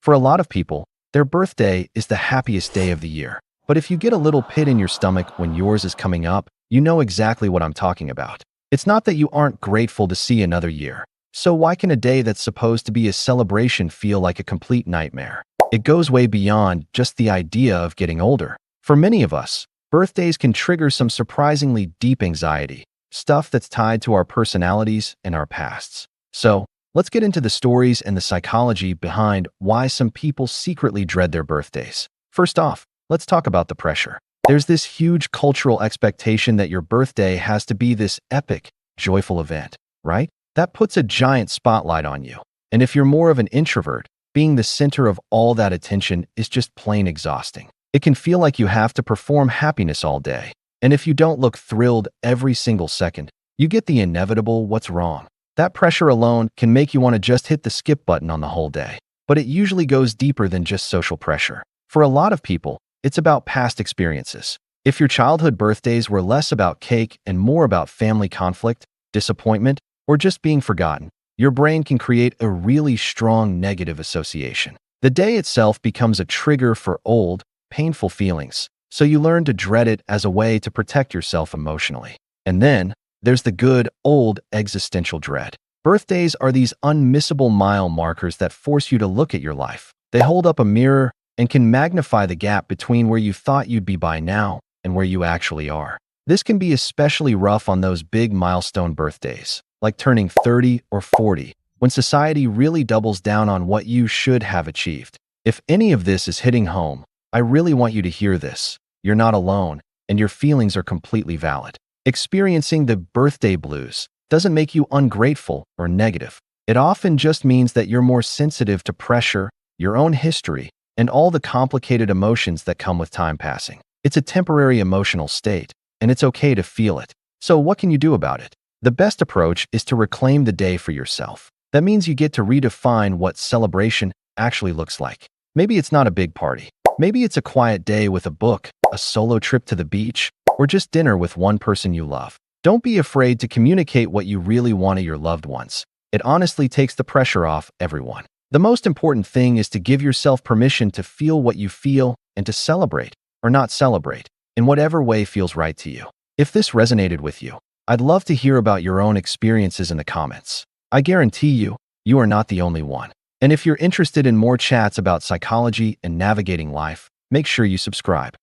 For a lot of people, their birthday is the happiest day of the year. But if you get a little pit in your stomach when yours is coming up, you know exactly what I'm talking about. It's not that you aren't grateful to see another year. So why can a day that's supposed to be a celebration feel like a complete nightmare? It goes way beyond just the idea of getting older. For many of us, birthdays can trigger some surprisingly deep anxiety, stuff that's tied to our personalities and our pasts. So, let's get into the stories and the psychology behind why some people secretly dread their birthdays. First off, let's talk about the pressure. There's this huge cultural expectation that your birthday has to be this epic, joyful event, right? That puts a giant spotlight on you. And if you're more of an introvert, being the center of all that attention is just plain exhausting. It can feel like you have to perform happiness all day. And if you don't look thrilled every single second, you get the inevitable "what's wrong?" That pressure alone can make you want to just hit the skip button on the whole day. But it usually goes deeper than just social pressure. For a lot of people, it's about past experiences. If your childhood birthdays were less about cake and more about family conflict, disappointment, or just being forgotten, your brain can create a really strong negative association. The day itself becomes a trigger for old, painful feelings, so you learn to dread it as a way to protect yourself emotionally. And then, there's the good, old, existential dread. Birthdays are these unmissable mile markers that force you to look at your life. They hold up a mirror and can magnify the gap between where you thought you'd be by now and where you actually are. This can be especially rough on those big milestone birthdays, like turning 30 or 40, when society really doubles down on what you should have achieved. If any of this is hitting home, I really want you to hear this. You're not alone, and your feelings are completely valid. Experiencing the birthday blues doesn't make you ungrateful or negative. It often just means that you're more sensitive to pressure, your own history, and all the complicated emotions that come with time passing. It's a temporary emotional state, and it's okay to feel it. So what can you do about it? The best approach is to reclaim the day for yourself. That means you get to redefine what celebration actually looks like. Maybe it's not a big party. Maybe it's a quiet day with a book, a solo trip to the beach, or just dinner with one person you love. Don't be afraid to communicate what you really want to your loved ones. It honestly takes the pressure off everyone. The most important thing is to give yourself permission to feel what you feel and to celebrate, or not celebrate, in whatever way feels right to you. If this resonated with you, I'd love to hear about your own experiences in the comments. I guarantee you, you are not the only one. And if you're interested in more chats about psychology and navigating life, make sure you subscribe.